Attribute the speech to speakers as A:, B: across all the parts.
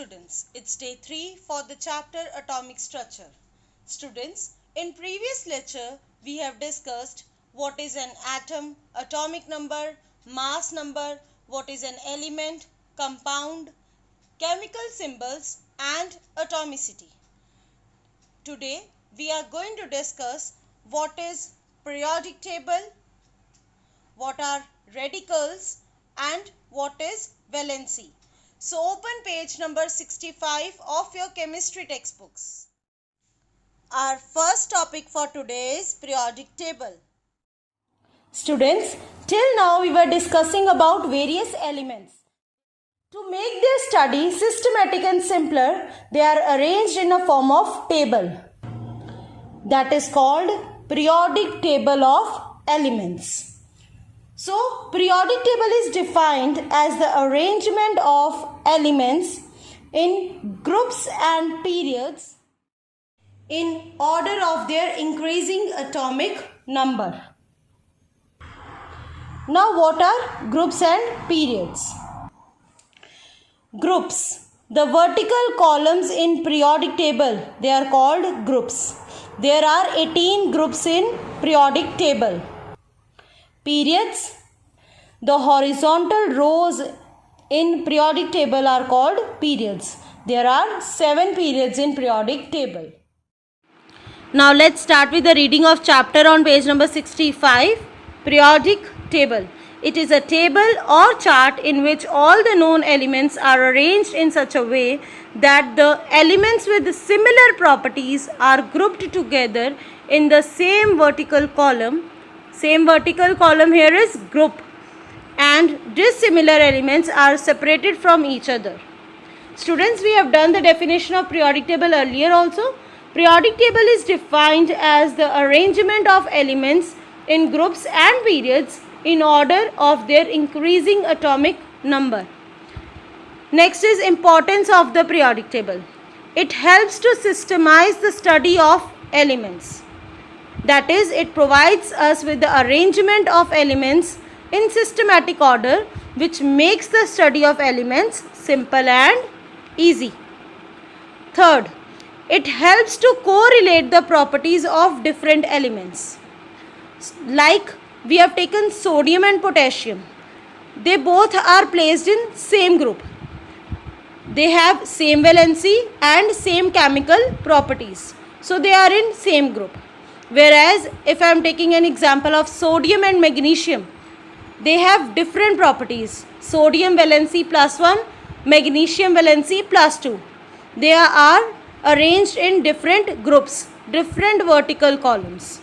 A: students, it's day 3 for the chapter Atomic Structure. Students, in previous lecture we have discussed what is an atom, atomic number, mass number, what is an element, compound, chemical symbols and atomicity. Today we are going to discuss what is periodic table, what are radicals and what is valency. So open page number 65 of your chemistry textbooks. Our first topic for today is periodic table. Students, till now we were discussing about various elements. To make their study systematic and simpler, they are arranged in a form of table. That is called periodic table of elements. So, periodic table is defined as the arrangement of elements in groups and periods in order of their increasing atomic number. Now, what are groups and periods? Groups. The vertical columns in periodic table, they are called groups. There are 18 groups in periodic table. Periods. The horizontal rows in periodic table are called periods. There are 7 periods in periodic table. Now let's start with the reading of chapter on page number 65. Periodic table. It is a table or chart in which all the known elements are arranged in such a way that the elements with similar properties are grouped together in the same vertical column. Same vertical column here is group, and dissimilar elements are separated from each other. Students, we have done the definition of periodic table earlier also. Periodic table is defined as the arrangement of elements in groups and periods in order of their increasing atomic number. Next is importance of the periodic table. It helps to systemize the study of elements. That is, it provides us with the arrangement of elements in systematic order, which makes the study of elements simple and easy. Third, it helps to correlate the properties of different elements. Like we have taken sodium and potassium. They both are placed in same group. They have same valency and same chemical properties. So they are in same group. Whereas if I am taking an example of sodium and magnesium, they have different properties. Sodium valency +1, magnesium valency +2. They are arranged in different groups, different vertical columns.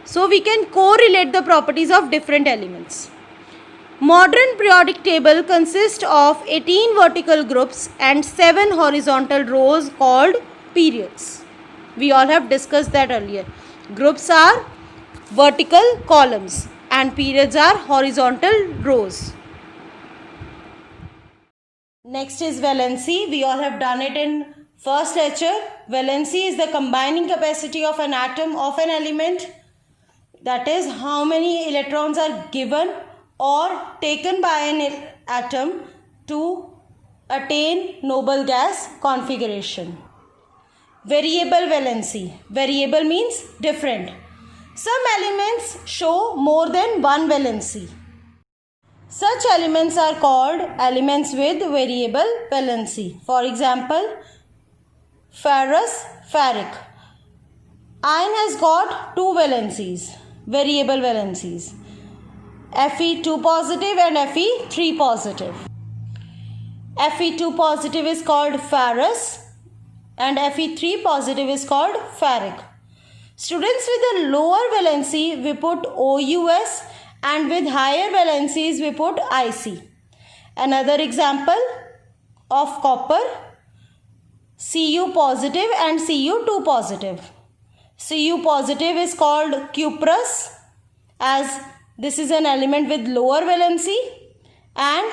A: So we can correlate the properties of different elements. Modern periodic table consists of 18 vertical groups and 7 horizontal rows called periods. We all have discussed that earlier. Groups are vertical columns and periods are horizontal rows. Next is valency. We all have done it in first lecture. Valency is the combining capacity of an atom of an element. That is, how many electrons are given or taken by an atom to attain noble gas configuration. Variable valency. Variable means different. Some elements show more than one valency. Such elements are called elements with variable valency. For example, ferrous, ferric. Iron has got 2 valencies, variable valencies. Fe2 positive and Fe3 positive. Fe2 positive is called ferrous and Fe3 positive is called ferric. Students, with a lower valency we put OUS and with higher valencies we put IC. Another example of copper, Cu positive and Cu2 positive. Cu positive is called cuprous, as this is an element with lower valency, and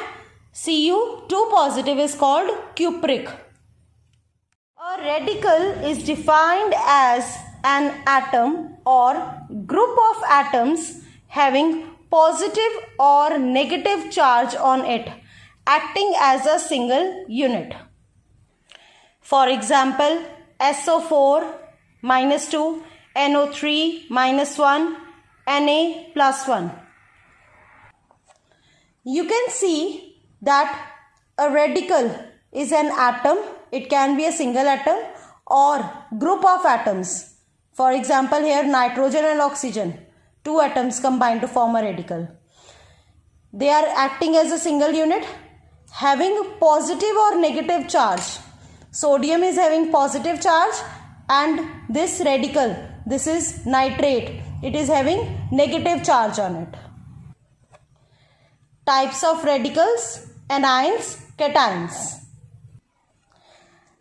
A: Cu2 positive is called cupric. A radical is defined as an atom or group of atoms having positive or negative charge on it, acting as a single unit. For example, SO4 minus 2, NO3 minus 1, Na plus 1. You can see that a radical is an atom. It can be a single atom or group of atoms. For example, here nitrogen and oxygen, two atoms combine to form a radical. They are acting as a single unit having positive or negative charge. Sodium is having positive charge and this radical, this is nitrate, it is having negative charge on it. Types of radicals: anions, cations.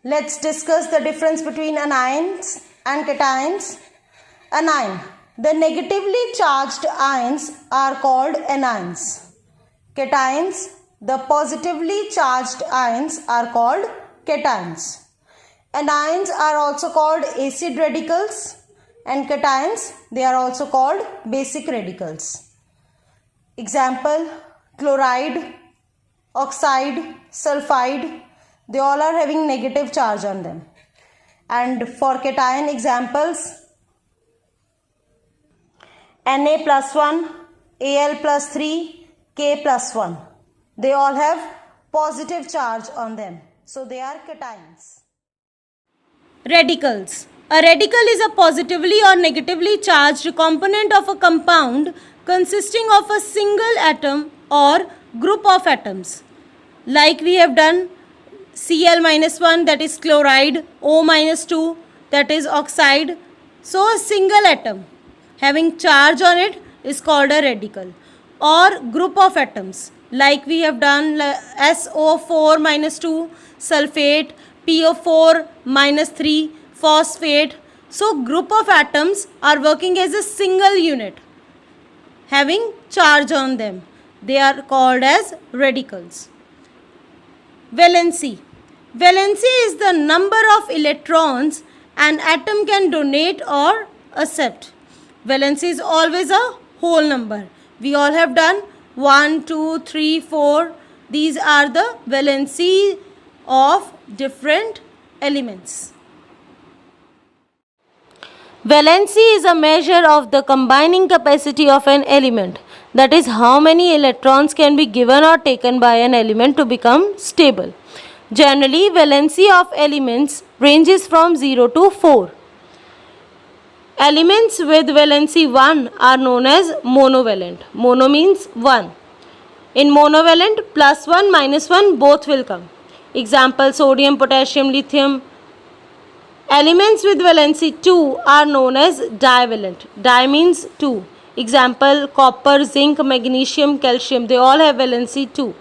A: Let's discuss the difference between anions and cations. Anion. The negatively charged ions are called anions. Cations. The positively charged ions are called cations. Anions are also called acid radicals and cations, they are also called basic radicals. Example: chloride, oxide, sulfide, they all are having negative charge on them. And for cation examples: Na plus 1, Al plus 3, K plus 1. They all have positive charge on them. So they are cations. Radicals. A radical is a positively or negatively charged component of a compound consisting of a single atom or group of atoms. Like we have done Cl minus 1, that is chloride, O minus 2, that is oxide. So a single atom having charge on it is called a radical, or group of atoms. Like we have done SO4 minus 2, sulfate, PO4 minus 3, phosphate. So group of atoms are working as a single unit having charge on them. They are called as radicals. Valency. Valency is the number of electrons an atom can donate or accept. Valency is always a whole number. We all have done 1, 2, 3, 4. These are the valency of different elements. Valency is a measure of the combining capacity of an element. That is, how many electrons can be given or taken by an element to become stable. Generally, valency of elements ranges from 0 to 4. Elements with valency 1 are known as monovalent. Mono means 1. In monovalent, plus 1, minus 1 both will come. Example: sodium, potassium, lithium. Elements with valency 2 are known as divalent. Di means 2. Example: copper, zinc, magnesium, calcium. They all have valency 2.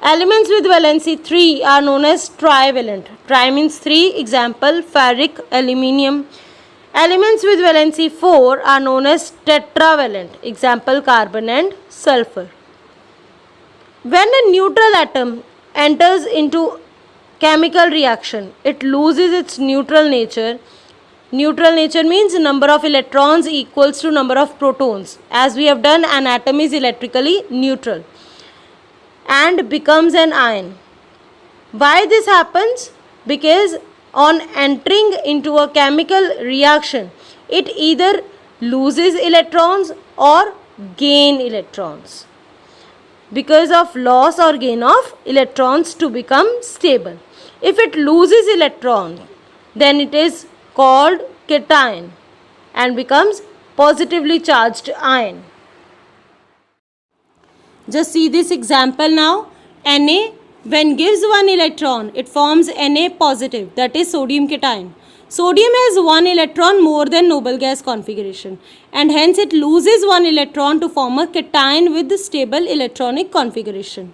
A: Elements with valency 3 are known as trivalent. Tri means 3. Example: ferric, aluminium. Elements with valency 4 are known as tetravalent. Example: carbon and sulfur. When a neutral atom enters into chemical reaction, it loses its neutral nature. Neutral nature means number of electrons equals to number of protons. As we have done, an atom is electrically neutral and becomes an ion. Why this happens? Because on entering into a chemical reaction, it either loses electrons or gain electrons. Because of loss or gain of electrons to become stable. If it loses electron, then it is called cation and becomes positively charged ion. Just see this example now. Na, when gives one electron, it forms Na positive, that is sodium cation. Sodium has one electron more than noble gas configuration and hence it loses one electron to form a cation with stable electronic configuration.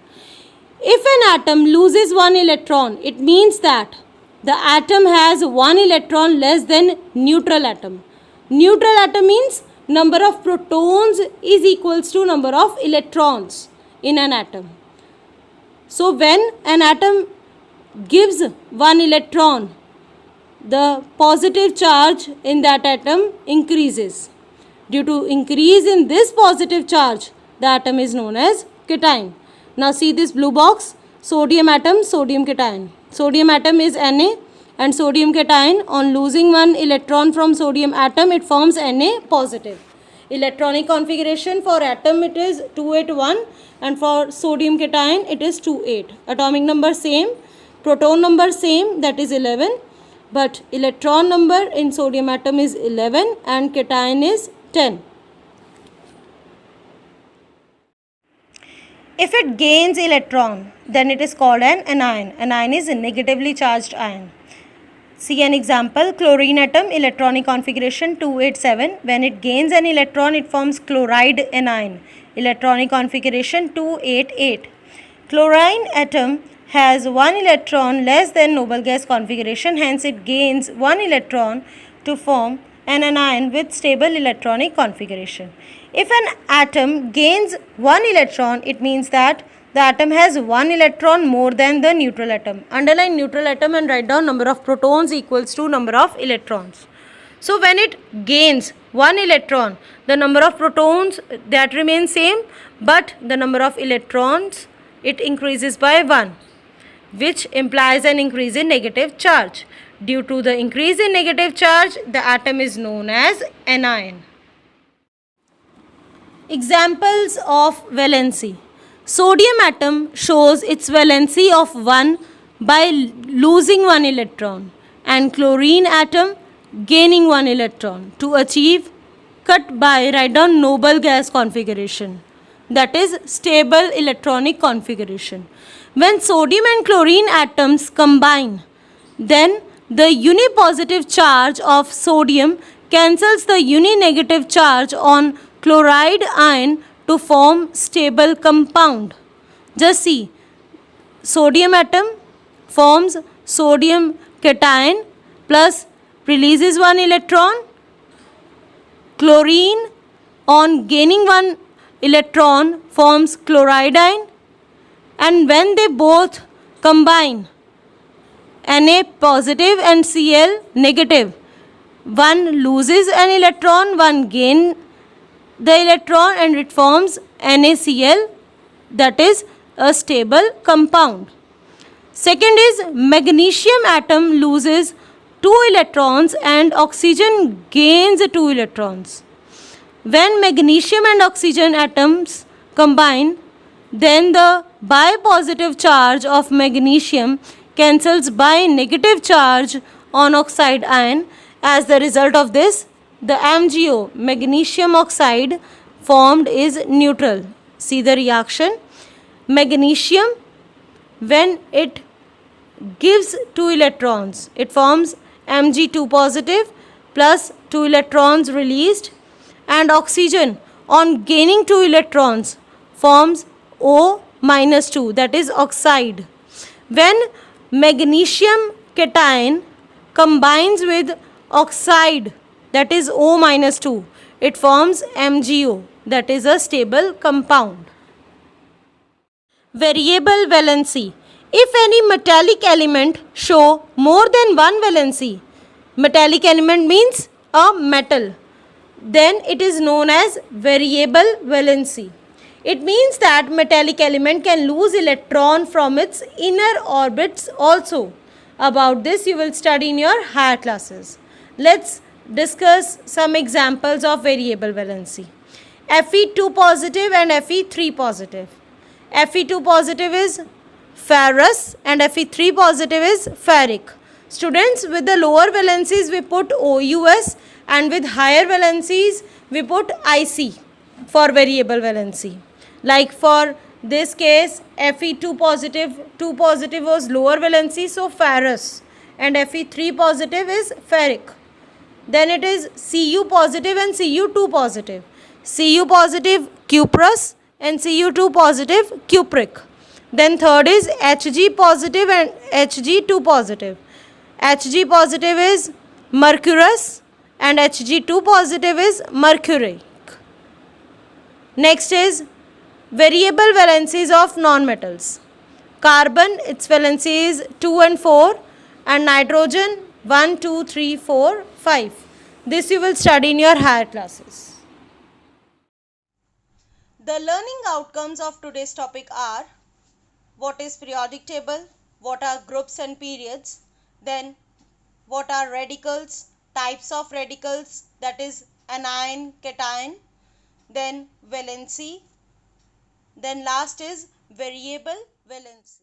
A: If an atom loses one electron, it means that the atom has one electron less than neutral atom. Neutral atom means number of protons is equals to number of electrons in an atom. So when an atom gives one electron, the positive charge in that atom increases. Due to increase in this positive charge, the atom is known as cation. Now see this blue box, sodium atom, sodium cation. Sodium atom is Na, and sodium cation. On losing one electron from sodium atom, it forms Na positive. Electronic configuration for atom it is 281 and for sodium cation it is 28. Atomic number same, proton number same, that is 11, but electron number in sodium atom is 11 and cation is 10. If it gains electron, then it is called an anion. Anion is a negatively charged ion. See an example, chlorine atom, electronic configuration 287. When it gains an electron, it forms chloride anion. Electronic configuration 288. Chlorine atom has one electron less than noble gas configuration, hence it gains one electron to form an anion with stable electronic configuration. If an atom gains one electron, it means that the atom has one electron more than the neutral atom. Underline neutral atom and write down number of protons equals to number of electrons. So when it gains one electron, the number of protons that remains same, but the number of electrons it increases by 1, which implies an increase in negative charge. Due to the increase in negative charge, the atom is known as anion. Examples of valency. Sodium atom shows its valency of 1 by losing one electron and chlorine atom gaining one electron. To achieve, cut by, write down noble gas configuration, that is stable electronic configuration. When sodium and chlorine atoms combine, then the unipositive charge of sodium cancels the uninegative charge on chloride ion to form stable compound. Just see, sodium atom forms sodium cation plus releases one electron. Chlorine on gaining one electron forms chloride ion, and when they both combine, Na positive and Cl negative, one loses an electron, one gains the electron, and it forms NaCl, that is a stable compound. Second is magnesium atom loses 2 electrons and oxygen gains 2 electrons. When magnesium and oxygen atoms combine, then the bipositive charge of magnesium cancels by negative charge on oxide ion. As the result of this, the MgO, magnesium oxide, formed is neutral. See the reaction. Magnesium, when it gives 2 electrons, it forms Mg2 positive plus 2 electrons released, and oxygen on gaining 2 electrons forms O minus 2, that is oxide. When magnesium cation combines with oxide, that is O minus 2, it forms MgO, that is a stable compound. Variable valency. If any metallic element show more than one valency, metallic element means a metal, then it is known as variable valency. It means that metallic element can lose electron from its inner orbits also. About this you will study in your higher classes. Let's discuss some examples of variable valency. Fe2 positive and Fe3 positive. Fe2 positive is ferrous and Fe3 positive is ferric. Students, with the lower valencies we put OUS, and with higher valencies we put IC for variable valency. Like for this case, Fe2 positive, 2 positive was lower valency, so ferrous, and Fe3 positive is ferric. Then it is Cu positive and Cu2 positive. Cu positive cuprous and Cu2 positive cupric. Then third is Hg positive and Hg2 positive. Hg positive is mercurous and Hg2 positive is mercuric. Next is variable valencies of nonmetals. Carbon, its valency is 2 and 4, and nitrogen 1, 2, 3, 4, 5. This you will study in your higher classes. The learning outcomes of today's topic are: what is periodic table, what are groups and periods, then what are radicals, types of radicals, that is anion, cation, then valency, then last is variable valency.